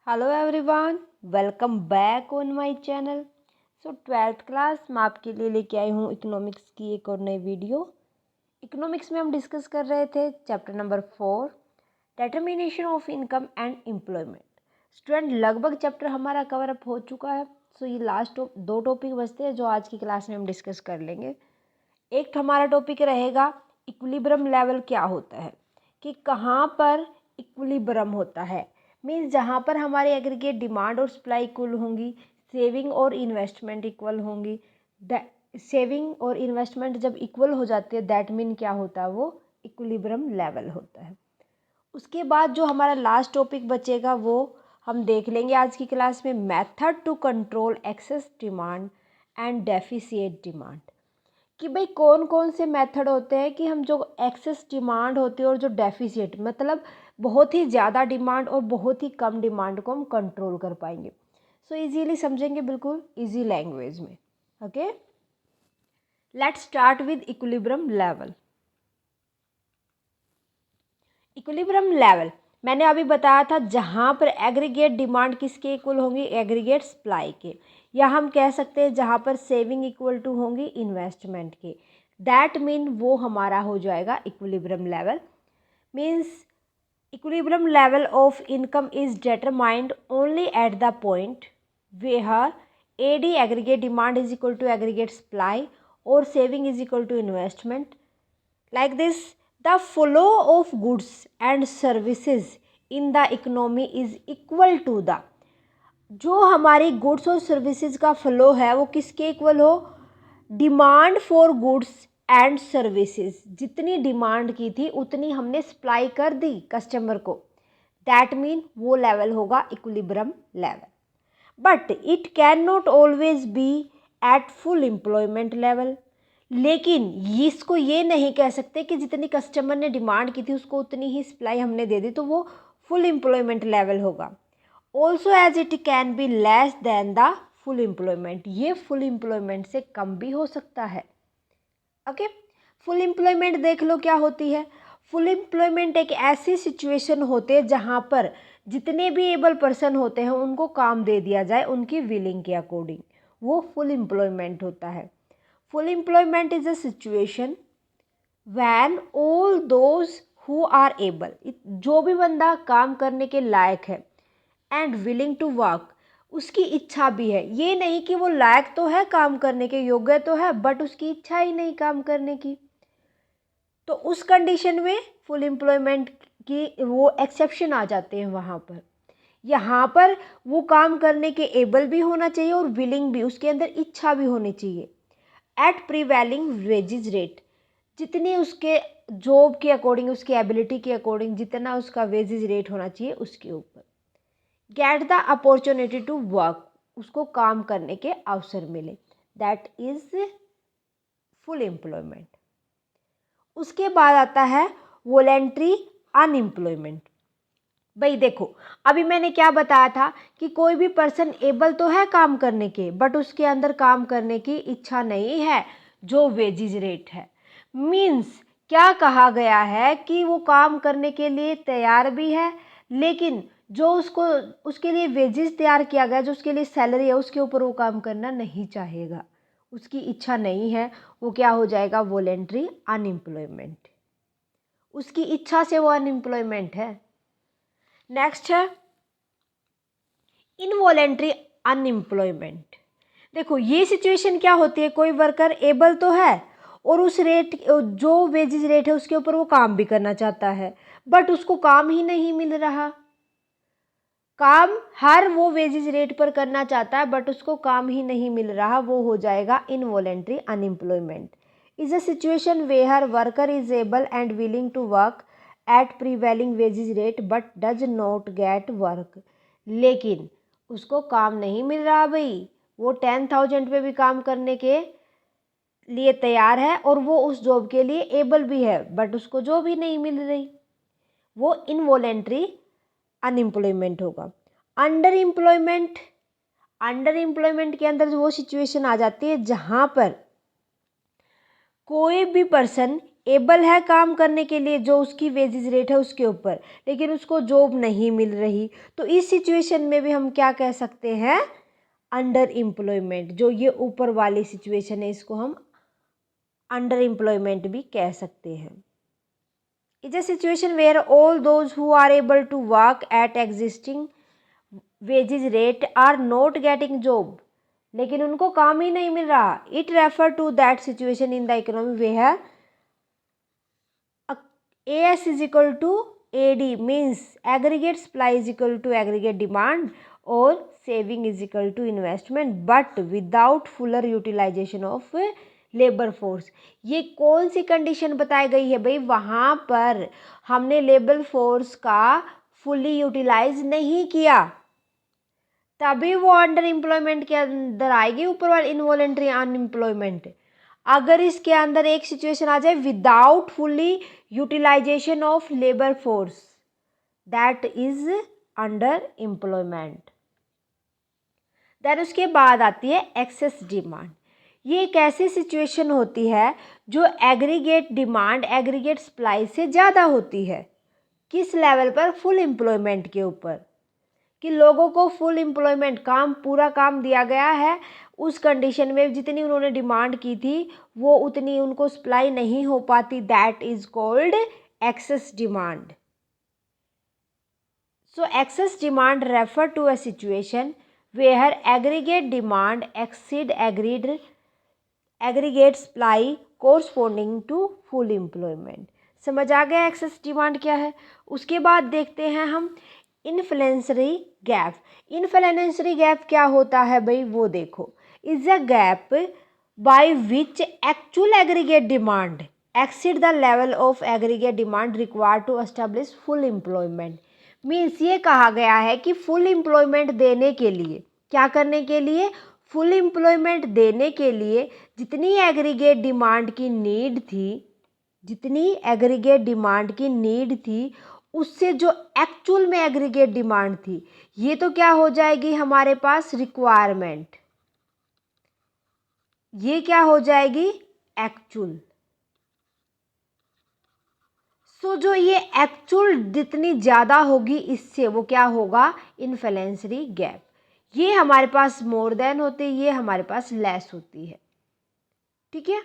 Hello everyone, welcome back on my channel. 12th class मैं आपके लिए लेके आई हूँ इकोनॉमिक्स की एक और नई वीडियो। इकोनॉमिक्स में हम डिस्कस कर रहे थे chapter number 4, determination of income and employment. Student, लगभग चैप्टर हमारा कवर अप हो चुका है। ये लास्ट दो टॉपिक बचते हैं जो आज की क्लास में हम डिस्कस कर लेंगे। एक हमारा टॉपिक रहेगा इक्विलिब्रियम लेवल क्या होता है, कि कहाँ पर इक्विलिब्रियम होता है। मीन्स जहाँ पर हमारे एग्रीगेट डिमांड और सप्लाई इक्वल होंगी, सेविंग और इन्वेस्टमेंट इक्वल होंगी। सेविंग और इन्वेस्टमेंट जब इक्वल हो जाती है दैट मीन क्या होता है, वो इक्विलिब्रियम लेवल होता है। उसके बाद जो हमारा लास्ट टॉपिक बचेगा वो हम देख लेंगे आज की क्लास में, method to control excess demand and deficit demand. कि भाई कौन कौन से मेथड होते हैं कि हम जो एक्सेस डिमांड होती है और जो डेफिसिट मतलब बहुत ही ज़्यादा डिमांड और बहुत ही कम डिमांड को हम कंट्रोल कर पाएंगे। इजीली समझेंगे, बिल्कुल इजी लैंग्वेज में। Okay, let's start with equilibrium level. Equilibrium level मैंने अभी बताया था जहाँ पर एग्रीगेट डिमांड किसके इक्वल होंगी, एग्रीगेट सप्लाई के, या हम कह सकते हैं जहाँ पर सेविंग इक्वल टू होंगी इन्वेस्टमेंट के। दैट मीन वो हमारा हो जाएगा equilibrium level. Means equilibrium level of income is determined only at the point where AD aggregate demand is equal to aggregate supply और saving is equal to investment. Like this, the flow of goods and services in the economy is equal to the, जो हमारी goods और services का flow है वो किसके equal हो, demand for goods and services. जितनी डिमांड की थी उतनी हमने सप्लाई कर दी कस्टमर को, दैट मीन वो लेवल होगा equilibrium level. But it can not always be at full employment level. लेकिन इसको ये नहीं कह सकते कि जितनी कस्टमर ने डिमांड की थी उसको उतनी ही सप्लाई हमने दे दी तो वो फुल एम्प्लॉयमेंट लेवल होगा। Also as it can be less than the full employment, ये फुल एम्प्लॉयमेंट से कम भी हो सकता है। ओके, फुल एम्प्लॉयमेंट देख लो क्या होती है। फुल एम्प्लॉयमेंट एक ऐसी सिचुएशन होती है जहाँ पर जितने भी एबल पर्सन होते हैं उनको काम दे दिया जाए उनकी विलिंग के अकॉर्डिंग, वो फुल एम्प्लॉयमेंट होता है। Full employment is a situation when all those who are able, जो भी बंदा काम करने के लायक है, and willing to work, उसकी इच्छा भी है। ये नहीं कि वो लायक तो है, काम करने के योग्य तो है, बट उसकी इच्छा ही नहीं काम करने की, तो उस कंडीशन में फुल एम्प्लॉयमेंट की वो एक्सेप्शन आ जाते हैं वहाँ पर। यहाँ पर वो काम करने के एबल भी होना चाहिए और विलिंग भी, उसके अंदर इच्छा भी होनी चाहिए। एट प्रीवेलिंग वेजेज रेट, जितनी उसके जॉब के अकॉर्डिंग, उसकी एबिलिटी के अकॉर्डिंग जितना उसका वेजेज रेट होना चाहिए उसके ऊपर। Get the opportunity to work, उसको काम करने के अवसर मिले, दैट इज फुल एम्प्लॉयमेंट। उसके बाद आता है वॉलेंट्री अनएम्प्लॉयमेंट। भाई देखो, अभी मैंने क्या बताया था कि कोई भी पर्सन एबल तो है काम करने के, बट उसके अंदर काम करने की इच्छा नहीं है, जो वेजेज रेट है। मीन्स क्या कहा गया है कि वो काम करने के लिए तैयार भी है, लेकिन जो उसको उसके लिए वेजेस तैयार किया गया, जो उसके लिए सैलरी है उसके ऊपर वो काम करना नहीं चाहेगा, उसकी इच्छा नहीं है, वो क्या हो जाएगा, वॉलेंट्री अनएम्प्लॉयमेंट। उसकी इच्छा से वो अनएम्प्लॉयमेंट है। नेक्स्ट है इनवॉलेंट्री अनएम्प्लॉयमेंट। देखो ये सिचुएशन क्या होती है, कोई वर्कर एबल तो है और उस रेट, जो वेजेस रेट है उसके ऊपर वो काम भी करना चाहता है, बट उसको काम ही नहीं मिल रहा। काम हर वो वेजेस रेट पर करना चाहता है बट उसको काम ही नहीं मिल रहा, वो हो जाएगा involuntary unemployment. Is a situation where worker is able and willing to work at prevailing wages rate but does not get work. लेकिन उसको काम नहीं मिल रहा भाई, वो 10,000 पे भी काम करने के लिए तैयार है और वो उस जॉब के लिए एबल भी है, बट उसको जॉब ही नहीं मिल रही, वो इनवॉलेंट्री अनएम्प्लॉयमेंट होगा। अंडर एम्प्लॉयमेंट, अंडर एम्प्लॉयमेंट के अंदर वो सिचुएशन आ जाती है जहाँ पर कोई भी पर्सन एबल है काम करने के लिए जो उसकी वेजेस रेट है उसके ऊपर, लेकिन उसको जॉब नहीं मिल रही, तो इस सिचुएशन में भी हम क्या कह सकते हैं, अंडर एम्प्लॉयमेंट। जो ये ऊपर वाली सिचुएशन है इसको हम अंडर एम्प्लॉयमेंट भी कह सकते हैं। It's a situation where all those who are able to work at existing wages rate are not getting job, लेकिन उनको काम ही नहीं मिल रहा। It refer to that situation in the economy where AS is equal to AD means aggregate supply is equal to aggregate demand or saving is equal to investment but without fuller utilization of labour force. ये कौन सी condition बताई गई है भाई, वहाँ पर हमने labour force का फुली यूटिलाइज नहीं किया, तभी वो अंडर एम्प्लॉयमेंट के अंदर आएगी, ऊपर वाले इनवॉलेंट्री अनएम्प्लॉयमेंट। अगर इसके अंदर एक सिचुएशन आ जाए without fully utilisation of labour force, that is under employment. Then उसके बाद आती है एक्सेस डिमांड। ये एक ऐसी सिचुएशन होती है जो एग्रीगेट डिमांड एग्रीगेट सप्लाई से ज़्यादा होती है। किस लेवल पर, फुल एम्प्लॉयमेंट के ऊपर, कि लोगों को फुल एम्प्लॉयमेंट काम पूरा काम दिया गया है, उस कंडीशन में जितनी उन्होंने डिमांड की थी वो उतनी उनको सप्लाई नहीं हो पाती, that is called excess demand. So excess demand refer to a situation where aggregate demand exceed aggregate supply corresponding to full employment. समझ आ गया एक्सेस डिमांड क्या है। उसके बाद देखते हैं हम इन्फ्लेंसरी गैप। इन्फ्लेंसरी गैप क्या होता है भाई, वो देखो, is a gap by which actual aggregate demand exceed the level of aggregate demand required to establish full employment. Means ये कहा गया है कि फुल एम्प्लॉयमेंट देने के लिए, क्या करने के लिए, फुल एम्प्लॉयमेंट देने के लिए जितनी एग्रीगेट डिमांड की नीड थी, जितनी एग्रीगेट डिमांड की नीड थी उससे जो एक्चुअल में एग्रीगेट डिमांड थी, ये तो क्या हो जाएगी हमारे पास रिक्वायरमेंट, ये क्या हो जाएगी एक्चुअल। सो जो ये एक्चुअल जितनी ज़्यादा होगी इससे वो क्या होगा, इन्फ्लेंसरी गैप। ये हमारे पास मोर देन होती है, ये हमारे पास लेस होती है, ठीक है।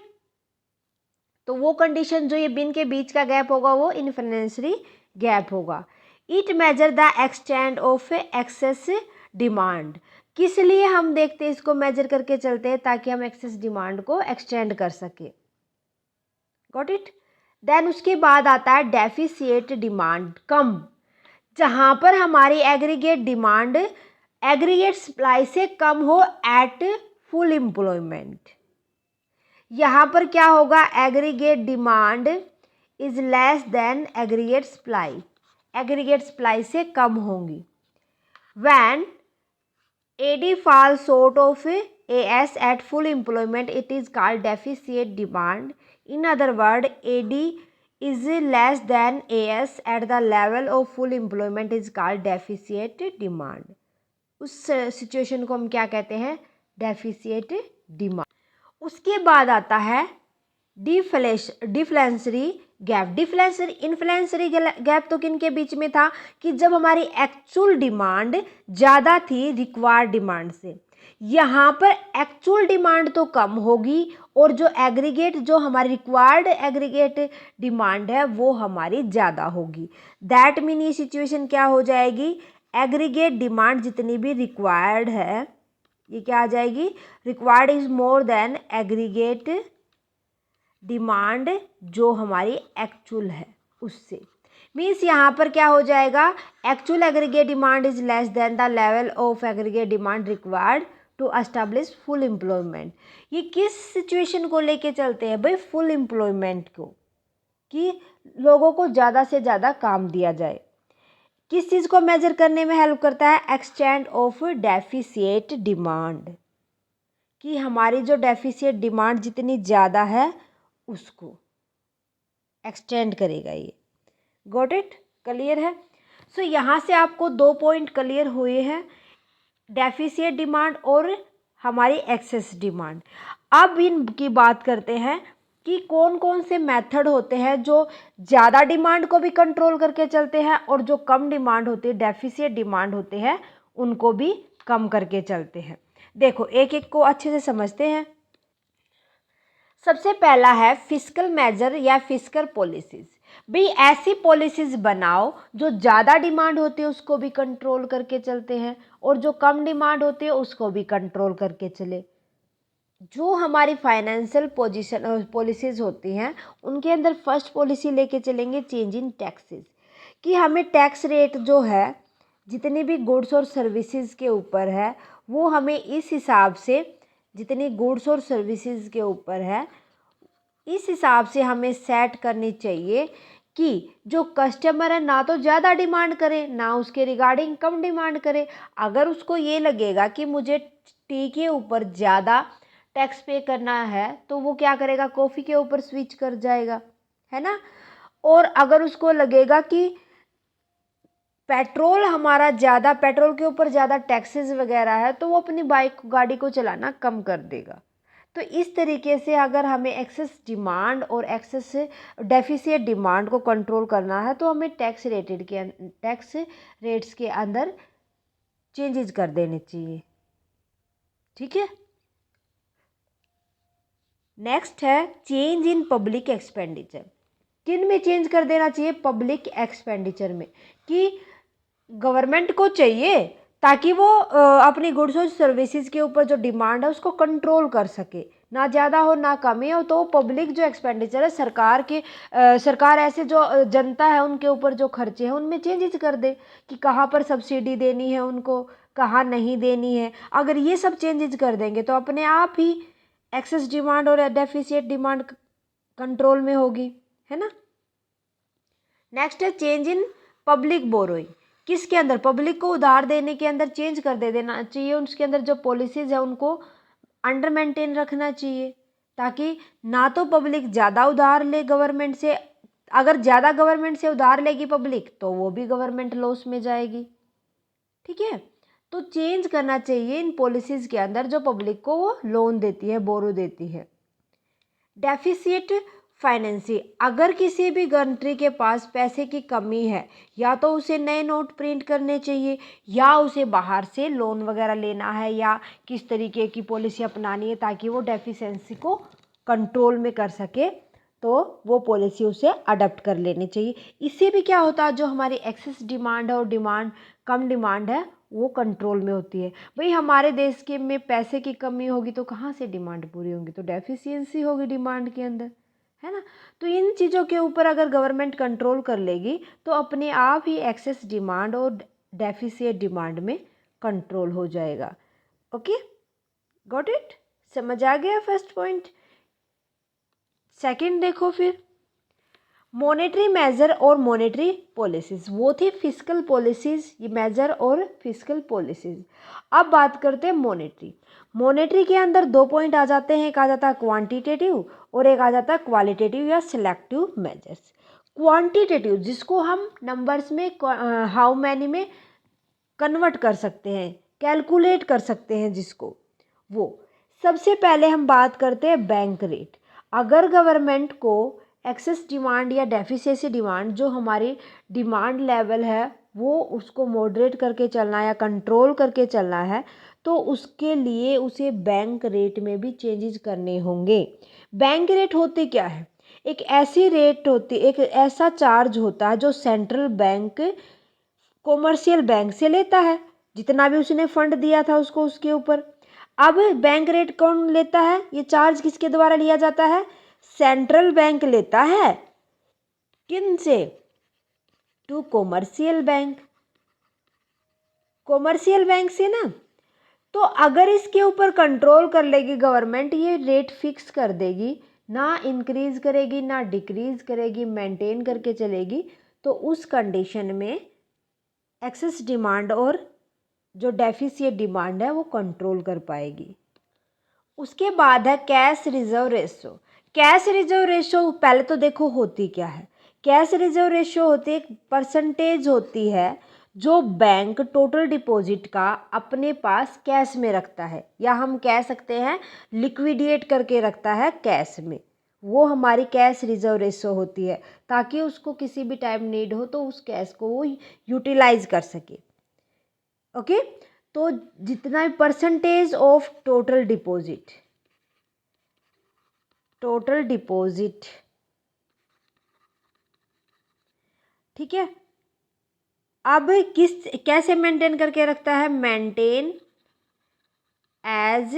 तो वो कंडीशन जो ये बिन के बीच का गैप होगा वो इन्फ्लेंसरी गैप होगा। It measure the extend of excess demand. किस लिए हम देखते हैं इसको मेजर करके चलते हैं, ताकि हम एक्सेस डिमांड को एक्सटेंड कर सके। Got it. देन उसके बाद आता है डेफिसिएट डिमांड कम, जहाँ पर हमारी एग्रीगेट डिमांड एग्रीगेट सप्लाई से कम हो एट फुल एम्प्लॉयमेंट। यहाँ पर क्या होगा, aggregate demand is less then aggregate supply, aggregate supply से कम होंगी। When AD falls short of AS at full employment, it is called deficit demand. In other words, AD is less than AS at the level of full employment is called deficit demand. उस situation को हम क्या कहते हैं, deficit demand. उसके बाद आता है डिफ्लेंसरी गैप। इन्फ्लेंसरी गैप तो किन के बीच में था, कि जब हमारी एक्चुअल डिमांड ज़्यादा थी रिक्वायर्ड डिमांड से। यहाँ पर एक्चुअल डिमांड तो कम होगी और जो एग्रीगेट, जो हमारी रिक्वायर्ड एग्रीगेट डिमांड है वो हमारी ज़्यादा होगी। दैट मीन ये सिचुएशन क्या हो जाएगी, एग्रीगेट डिमांड जितनी भी रिक्वायर्ड है ये क्या आ जाएगी, required is more than aggregate demand जो हमारी एक्चुअल है उससे। मीन्स यहाँ पर क्या हो जाएगा, actual aggregate demand is less than the level of aggregate demand required to establish full employment. ये किस सिचुएशन को लेके चलते हैं भाई, फुल एम्प्लॉयमेंट को, कि लोगों को ज़्यादा से ज़्यादा काम दिया जाए। किस चीज़ को मेजर करने में हेल्प करता है, एक्सटेंड ऑफ डेफिसिएट डिमांड, कि हमारी जो डेफिसिएट डिमांड जितनी ज़्यादा है उसको एक्सटेंड करेगा ये। गॉट इट, क्लियर है। सो यहाँ से आपको 2 पॉइंट क्लियर हुए हैं, डेफिसिएट डिमांड और हमारी एक्सेस डिमांड। अब इनकी बात करते हैं कि कौन कौन से मेथड होते हैं जो ज़्यादा डिमांड को भी कंट्रोल करके चलते हैं और जो कम डिमांड होती है, डेफिसिट डिमांड होते हैं, उनको भी कम करके चलते हैं। देखो एक एक को अच्छे से समझते हैं। सबसे पहला है फिस्कल मेजर या फिस्कल पॉलिसीज। भाई ऐसी पॉलिसीज बनाओ जो ज़्यादा डिमांड होती है उसको भी कंट्रोल करके चलते हैं और जो कम डिमांड होती है उसको भी कंट्रोल करके चले। जो हमारी फाइनेंशियल पोजीशन पॉलिसीज़ होती हैं उनके अंदर फर्स्ट पॉलिसी लेके चलेंगे चेंज इन टैक्सेस, कि हमें टैक्स रेट जो है जितनी भी गुड्स और सर्विसेज के ऊपर है वो हमें इस हिसाब से, जितनी गुड्स और सर्विसेज के ऊपर है इस हिसाब से हमें सेट करनी चाहिए कि जो कस्टमर है ना तो ज़्यादा डिमांड करे ना उसके रिगार्डिंग कम डिमांड करे। अगर उसको ये लगेगा कि मुझे टी के ऊपर ज़्यादा टैक्स पे करना है तो वो क्या करेगा, कॉफ़ी के ऊपर स्विच कर जाएगा, है ना। और अगर उसको लगेगा कि पेट्रोल हमारा ज़्यादा, पेट्रोल के ऊपर ज़्यादा टैक्सेस वगैरह है तो वो अपनी बाइक गाड़ी को चलाना कम कर देगा। तो इस तरीके से अगर हमें एक्सेस डिमांड और एक्सेस डेफिसिट डिमांड को कंट्रोल करना है तो हमें टैक्स रेट्स के अंदर चेंजेस कर देने चाहिए। ठीक है। नेक्स्ट है चेंज इन पब्लिक एक्सपेंडिचर। किन में चेंज कर देना चाहिए, पब्लिक एक्सपेंडिचर में, कि गवर्नमेंट को चाहिए ताकि वो अपनी गुड्स और सर्विसेज के ऊपर जो डिमांड है उसको कंट्रोल कर सके, ना ज़्यादा हो ना कमी हो। तो पब्लिक जो एक्सपेंडिचर है सरकार ऐसे जो जनता है उनके ऊपर जो खर्चे हैं उनमें चेंजेस कर दे कि कहाँ पर सब्सिडी देनी है उनको, कहाँ नहीं देनी है। अगर ये सब चेंजेस कर देंगे तो अपने आप ही एक्सेस डिमांड और डेफिसिट डिमांड कंट्रोल में होगी, है ना। नेक्स्ट है चेंज इन पब्लिक बोरोइंग। किसके अंदर, पब्लिक को उधार देने के अंदर चेंज कर दे देना चाहिए। उसके अंदर जो पॉलिसीज़ है उनको अंडर मेंटेन रखना चाहिए ताकि ना तो पब्लिक ज़्यादा उधार ले गवर्नमेंट से। अगर ज़्यादा गवर्नमेंट से उधार लेगी पब्लिक तो वो भी गवर्नमेंट लॉस में जाएगी। ठीक है। तो चेंज करना चाहिए इन पॉलिसीज़ के अंदर जो पब्लिक को वो लोन देती है, बोरो देती है। डेफिसिट फाइनेंसिंग, अगर किसी भी कंट्री के पास पैसे की कमी है या तो उसे नए नोट प्रिंट करने चाहिए या उसे बाहर से लोन वगैरह लेना है या किस तरीके की पॉलिसी अपनानी है ताकि वो डेफिशिएंसी को कंट्रोल में कर सके, तो वो पॉलिसी उसे अडॉप्ट कर लेनी चाहिए। इससे भी क्या होता है, जो हमारी एक्सेस डिमांड है और कम डिमांड है वो कंट्रोल में होती है। भाई हमारे देश के में पैसे की कमी होगी तो कहाँ से डिमांड पूरी होगी, तो डेफिशिएंसी होगी डिमांड के अंदर, है ना। तो इन चीज़ों के ऊपर अगर गवर्नमेंट कंट्रोल कर लेगी तो अपने आप ही एक्सेस डिमांड और डेफिसिट डिमांड में कंट्रोल हो जाएगा। ओके, गॉट इट, समझ आ गया फर्स्ट पॉइंट। सेकंड देखो फिर, मॉनेटरी मेजर और मॉनेटरी पॉलिसीज, वो थी फिस्कल पॉलिसीज, ये मेजर और फिस्कल पॉलिसीज। अब बात करते हैं मॉनेटरी के अंदर दो पॉइंट आ जाते हैं, एक आ जाता है क्वांटिटेटिव और एक आ जाता है क्वालिटेटिव या सिलेक्टिव मेजर्स। क्वांटिटेटिव जिसको हम नंबर्स में हाउ मैनी में कन्वर्ट कर सकते हैं, कैलकुलेट कर सकते हैं जिसको, वो सबसे पहले हम बात करते हैं बैंक रेट। अगर गवर्नमेंट को एक्सेस डिमांड या डेफिसिएंसी डिमांड, जो हमारी डिमांड लेवल है वो उसको मॉडरेट करके चलना है या कंट्रोल करके चलना है तो उसके लिए उसे बैंक रेट में भी चेंजेस करने होंगे। बैंक रेट होते क्या है, एक ऐसी रेट होती, एक ऐसा चार्ज होता है जो सेंट्रल बैंक कॉमर्शियल बैंक से लेता है, जितना भी उसने फंड दिया था उसको उसके ऊपर। अब बैंक रेट कौन लेता है, ये चार्ज किसके द्वारा लिया जाता है, सेंट्रल बैंक लेता है। किन से, to commercial bank, commercial bank से ना। तो अगर इसके ऊपर कंट्रोल कर लेगी गवर्नमेंट, ये रेट फिक्स कर देगी, ना इंक्रीज करेगी ना डिक्रीज करेगी, मेंटेन करके चलेगी, तो उस कंडीशन में एक्सेस डिमांड और जो डेफिसिट डिमांड है वो कंट्रोल कर पाएगी। उसके बाद है cash reserve ratio. Cash reserve ratio पहले तो देखो होती क्या है, कैश रिजर्व रेशो होती है, एक परसेंटेज होती है जो बैंक टोटल डिपॉजिट का अपने पास कैश में रखता है, या हम कह सकते हैं लिक्विडेट करके रखता है कैश में, वो हमारी कैश रिजर्व रेशो होती है, ताकि उसको किसी भी टाइम नीड हो तो उस कैश को वो यूटिलाइज कर सके। ओके, तो जितना परसेंटेज ऑफ टोटल डिपॉजिट, ठीक है। अब कैसे मेंटेन करके रखता है, मेंटेन एज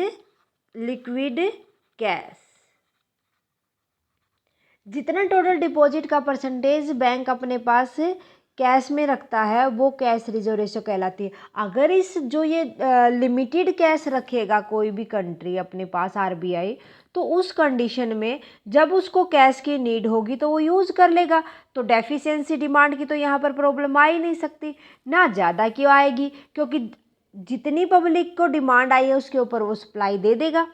लिक्विड कैश। जितना टोटल डिपॉजिट का परसेंटेज बैंक अपने पास कैश में रखता है वो कैश रिजर्व रेशो कहलाती है। अगर इस जो ये लिमिटेड कैश रखेगा कोई भी कंट्री अपने पास आरबीआई, तो उस कंडीशन में जब उसको कैश की नीड होगी तो वो यूज़ कर लेगा। तो डेफिशिएंसी डिमांड की तो यहाँ पर प्रॉब्लम आ ही नहीं सकती, ना ज़्यादा क्यों आएगी, क्योंकि जितनी पब्लिक को डिमांड आई है उसके ऊपर वो सप्लाई दे देगा।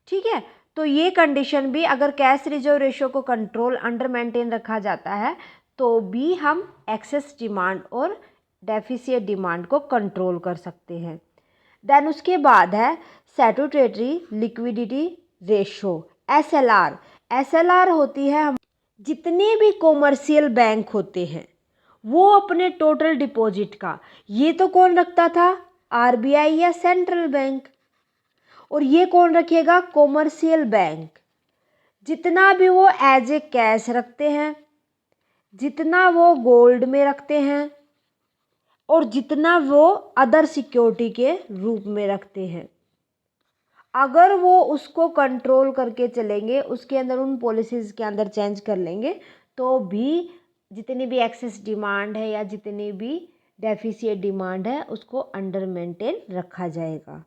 ठीक है, तो ये कंडीशन भी अगर कैश रिजर्व रेशो को कंट्रोल अंडर मेंटेन रखा जाता है तो भी हम एक्सेस डिमांड और डेफिसिट डिमांड को कंट्रोल कर सकते हैं। देन उसके बाद है statutory liquidity ratio, SLR. SLR होती है जितने भी कॉमर्शियल बैंक होते हैं वो अपने टोटल डिपॉजिट का, ये तो कौन रखता था, आरबीआई या सेंट्रल बैंक, और ये कौन रखेगा, कॉमर्शियल बैंक। जितना भी वो एज ए कैश रखते हैं, जितना वो गोल्ड में रखते हैं, और जितना वो अदर सिक्योरिटी के रूप में रखते हैं, अगर वो उसको कंट्रोल करके चलेंगे, उसके अंदर उन पॉलिसीज़ के अंदर चेंज कर लेंगे, तो भी जितनी भी एक्सेस डिमांड है या जितनी भी डेफिसिट डिमांड है उसको अंडर मेंटेन रखा जाएगा।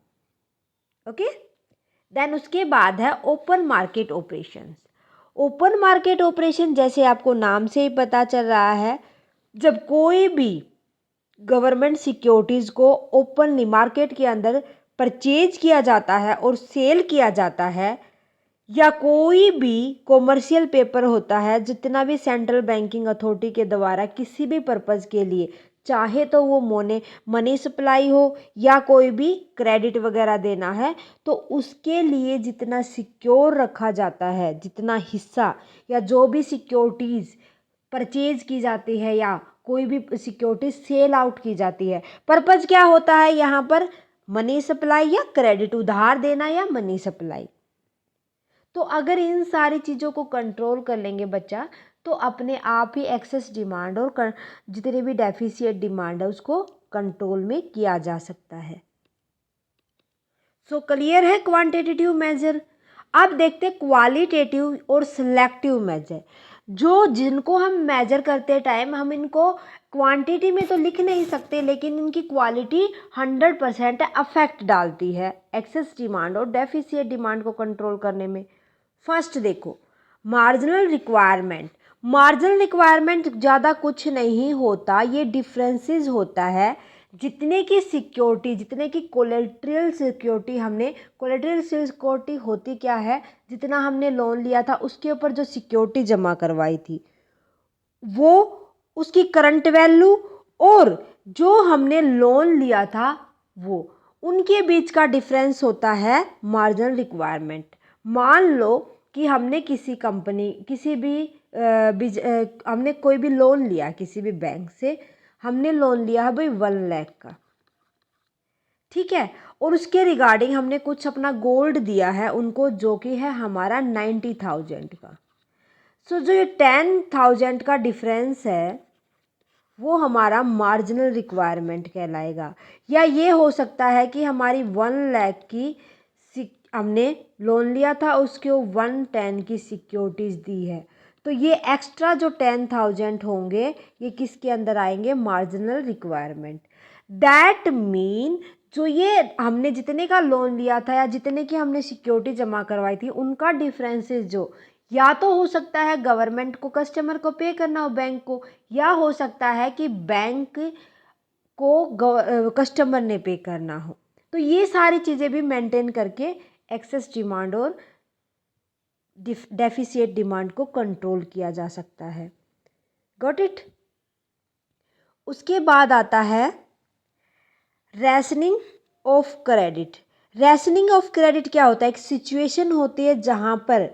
ओके, देन उसके बाद है open market operations. Open market operation जैसे आपको नाम से ही पता चल रहा है, जब कोई भी गवर्नमेंट सिक्योरिटीज़ को ओपनली मार्केट के अंदर परचेज किया जाता है और सेल किया जाता है, या कोई भी कॉमर्शियल पेपर होता है जितना भी सेंट्रल बैंकिंग अथॉरिटी के द्वारा किसी भी पर्पज़ के लिए, चाहे तो वो मनी सप्लाई हो या कोई भी क्रेडिट वगैरह देना है, तो उसके लिए जितना सिक्योर रखा जाता है, जितना हिस्सा या जो भी सिक्योरिटीज़ परचेज की जाती है या कोई भी सिक्योरिटी सेल आउट की जाती है, पर्पज़ क्या होता है यहाँ पर, मनी सप्लाई या क्रेडिट, उधार देना या मनी सप्लाई। तो अगर इन सारी चीज़ों को कंट्रोल कर लेंगे बच्चा, तो अपने आप ही एक्सेस डिमांड और जितनी भी डेफिसिट डिमांड है उसको कंट्रोल में किया जा सकता है। सो क्लियर है क्वांटिटेटिव मेजर। अब देखते क्वालिटेटिव और सिलेक्टिव मेजर, जिनको हम मेजर करते टाइम हम इनको क्वांटिटी में तो लिख नहीं सकते, लेकिन इनकी क्वालिटी 100% अफेक्ट डालती है एक्सेस डिमांड और डेफिसिट डिमांड को कंट्रोल करने में। फर्स्ट देखो, मार्जिनल रिक्वायरमेंट। मार्जिनल रिक्वायरमेंट ज़्यादा कुछ नहीं होता, ये डिफरेंसेस होता है जितने की सिक्योरिटी, जितने की कोलेट्रल सिक्योरिटी हमने, कोलेट्रल सिक्योरिटी होती क्या है, जितना हमने लोन लिया था उसके ऊपर जो सिक्योरिटी जमा करवाई थी वो, उसकी करंट वैल्यू और जो हमने लोन लिया था वो, उनके बीच का डिफरेंस होता है मार्जिनल रिक्वायरमेंट। मान लो कि हमने किसी कंपनी, किसी भी हमने कोई भी लोन लिया किसी भी बैंक से, हमने लोन लिया है भाई 1 लाख का, ठीक है, और उसके रिगार्डिंग हमने कुछ अपना गोल्ड दिया है उनको जो कि है हमारा 90,000 का। सो जो ये 10,000 का डिफरेंस है वो हमारा मार्जिनल रिक्वायरमेंट कहलाएगा। या ये हो सकता है कि हमारी 1 लाख की हमने लोन लिया था, उसके 110 की सिक्योरिटीज़ दी है, तो ये एक्स्ट्रा जो 10,000 होंगे ये किसके अंदर आएंगे, मार्जिनल रिक्वायरमेंट। दैट मीन जो ये हमने जितने का लोन लिया था या जितने की हमने सिक्योरिटी जमा करवाई थी उनका डिफरेंसेस जो या तो हो सकता है गवर्नमेंट को, कस्टमर को पे करना हो बैंक को, या हो सकता है कि बैंक को कस्टमर ने पे करना हो। तो ये सारी चीज़ें भी मेंटेन करके एक्सेस डिमांड और डेफिसिट डिमांड को कंट्रोल किया जा सकता है। Got it. उसके बाद आता है rationing of credit. Rationing of credit क्या होता है, एक सिचुएशन होती है जहाँ पर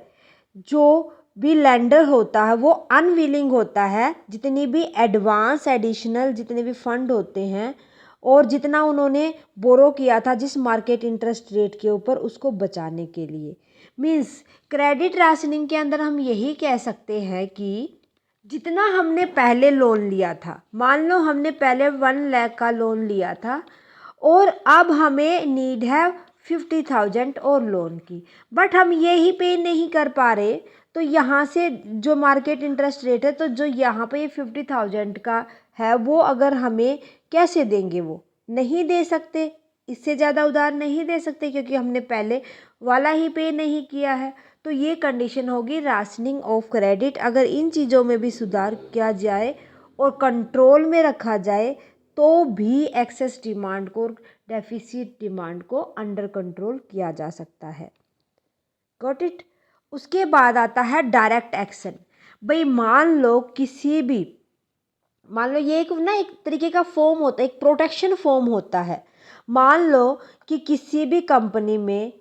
जो भी लेंडर होता है वो अनविलिंग होता है जितनी भी एडवांस एडिशनल जितने भी फंड होते हैं और जितना उन्होंने बोरो किया था जिस मार्केट इंटरेस्ट रेट के ऊपर उसको बचाने के लिए। मीन्स क्रेडिट राशनिंग के अंदर हम यही कह सकते हैं कि जितना हमने पहले लोन लिया था, मान लो हमने पहले 1 लाख का लोन लिया था और अब हमें नीड है 50,000 और लोन की, बट हम ये ही पे नहीं कर पा रहे, तो यहाँ से जो मार्केट इंटरेस्ट रेट है तो जो यहाँ पे ये 50,000 का है वो अगर हमें कैसे देंगे, वो नहीं दे सकते, इससे ज़्यादा उधार नहीं दे सकते क्योंकि हमने पहले वाला ही पे नहीं किया है। तो ये कंडीशन होगी राशनिंग ऑफ क्रेडिट। अगर इन चीज़ों में भी सुधार किया जाए और कंट्रोल में रखा जाए तो भी एक्सेस डिमांड को, डेफिसिट डिमांड को अंडर कंट्रोल किया जा सकता है। Got it. उसके बाद आता है डायरेक्ट एक्शन। भाई मान लो किसी भी, मान लो ये एक तरीके का फॉर्म होता है, एक प्रोटेक्शन फॉर्म होता है। मान लो कि किसी भी कंपनी में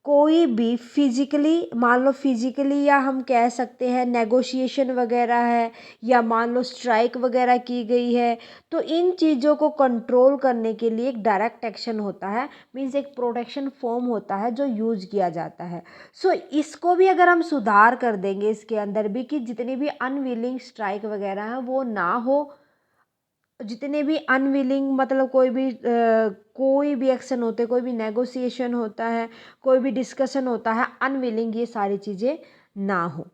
कोई भी फिजिकली, मान लो फिजिकली या हम कह सकते हैं नेगोशिएशन वगैरह है या मान लो स्ट्राइक वगैरह की गई है, तो इन चीज़ों को कंट्रोल करने के लिए एक डायरेक्ट एक्शन होता है, मीन्स एक प्रोटेक्शन फॉर्म होता है जो यूज किया जाता है। सो इसको भी अगर हम सुधार कर देंगे इसके अंदर भी कि जितनी भी अनविलिंग स्ट्राइक वगैरह है वो ना हो, जितने भी अनविलिंग मतलब कोई भी एक्शन होते, कोई भी नेगोशिएशन होता है, कोई भी डिस्कशन होता है अनविलिंग, ये सारी चीज़ें ना हो।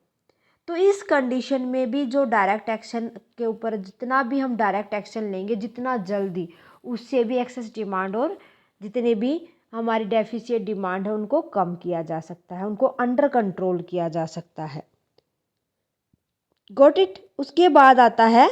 तो इस कंडीशन में भी जो डायरेक्ट एक्शन के ऊपर जितना भी हम डायरेक्ट एक्शन लेंगे जितना जल्दी, उससे भी एक्सेस डिमांड और जितने भी हमारी डेफिसिट डिमांड है उनको कम किया जा सकता है, उनको अंडर कंट्रोल किया जा सकता है। Got it. उसके बाद आता है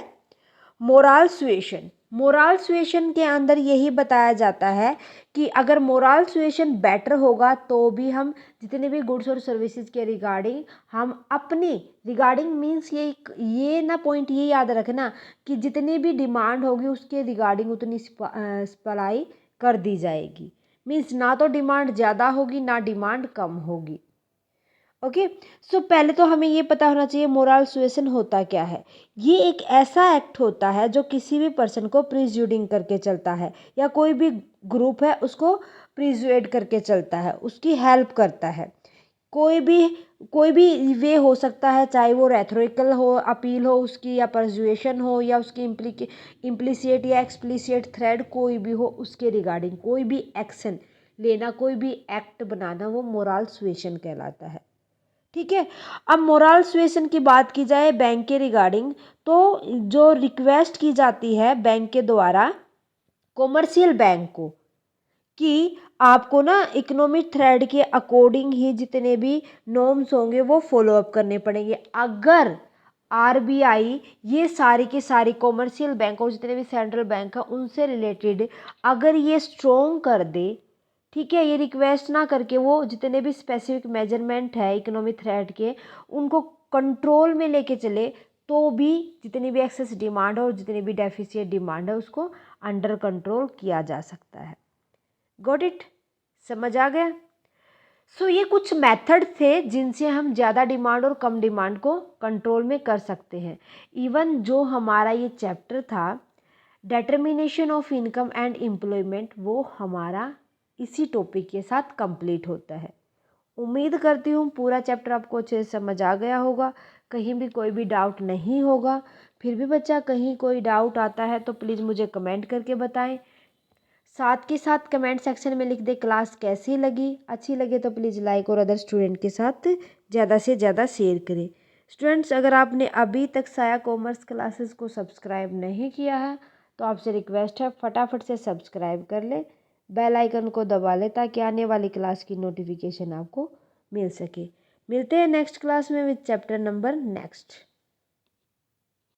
मोरल सुएशन। मोरल सुएशन के अंदर यही बताया जाता है कि अगर मोरल सुएशन बेटर होगा तो भी हम जितने भी गुड्स और सर्विसेज के रिगार्डिंग हम अपनी रिगार्डिंग मीन्स ये ना पॉइंट ये याद रखना कि जितनी भी डिमांड होगी उसके रिगार्डिंग उतनी सप्लाई कर दी जाएगी। मीन्स ना तो डिमांड ज़्यादा होगी ना डिमांड कम होगी। ओके। सो पहले तो हमें ये पता होना चाहिए मोरल सुएशन होता क्या है। ये एक ऐसा एक्ट होता है जो किसी भी पर्सन को प्रिज्यूडिंग करके चलता है या कोई भी ग्रुप है उसको प्रिज्यूड करके चलता है, उसकी हेल्प करता है। कोई भी वे हो सकता है, चाहे वो रेथोरिकल हो, अपील हो उसकी, या परजुएशन हो, या उसकी इम्प्लिसिट या एक्सप्लिसिट थ्रेड कोई भी हो, उसके रिगार्डिंग कोई भी एक्शन लेना, कोई भी एक्ट बनाना, वो मोरल सुएशन कहलाता है। ठीक है। अब मोरल सुएशन की बात की जाए बैंक के रिगार्डिंग, तो जो रिक्वेस्ट की जाती है बैंक के द्वारा कॉमर्शियल बैंक को कि आपको ना इकोनॉमिक थ्रेड के अकॉर्डिंग ही जितने भी नॉर्म्स होंगे वो फॉलो अप करने पड़ेंगे। अगर आरबीआई ये सारी की सारी कॉमर्शियल बैंक और जितने भी सेंट्रल बैंक है उनसे रिलेटेड अगर ये स्ट्रॉन्ग कर दे, ठीक है, ये रिक्वेस्ट ना करके वो जितने भी स्पेसिफिक मेजरमेंट है इकोनॉमिक थ्रेड के उनको कंट्रोल में लेके चले, तो भी जितनी भी एक्सेस डिमांड है और जितनी भी डेफिसिट डिमांड है उसको अंडर कंट्रोल किया जा सकता है। Got it. समझ आ गया। सो ये कुछ मेथड थे जिनसे हम ज़्यादा डिमांड और कम डिमांड को कंट्रोल में कर सकते हैं। इवन जो हमारा ये चैप्टर था determination of income and employment, वो हमारा इसी टॉपिक के साथ कंप्लीट होता है। उम्मीद करती हूँ पूरा चैप्टर आपको अच्छे से समझ आ गया होगा, कहीं भी कोई भी डाउट नहीं होगा। फिर भी बच्चा कहीं कोई डाउट आता है तो प्लीज़ मुझे कमेंट करके बताएं। साथ के साथ कमेंट सेक्शन में लिख दे क्लास कैसी लगी, अच्छी लगे तो प्लीज़ लाइक और अदर स्टूडेंट के साथ ज़्यादा से ज़्यादा शेयर करें। स्टूडेंट्स, अगर आपने अभी तक साया कॉमर्स क्लासेस को सब्सक्राइब नहीं किया है तो आपसे रिक्वेस्ट है फटाफट से सब्सक्राइब कर ले, बेल आइकन को दबा ले ताकि आने वाली क्लास की नोटिफिकेशन आपको मिल सके। मिलते हैं नेक्स्ट क्लास में विद चैप्टर नंबर नेक्स्ट।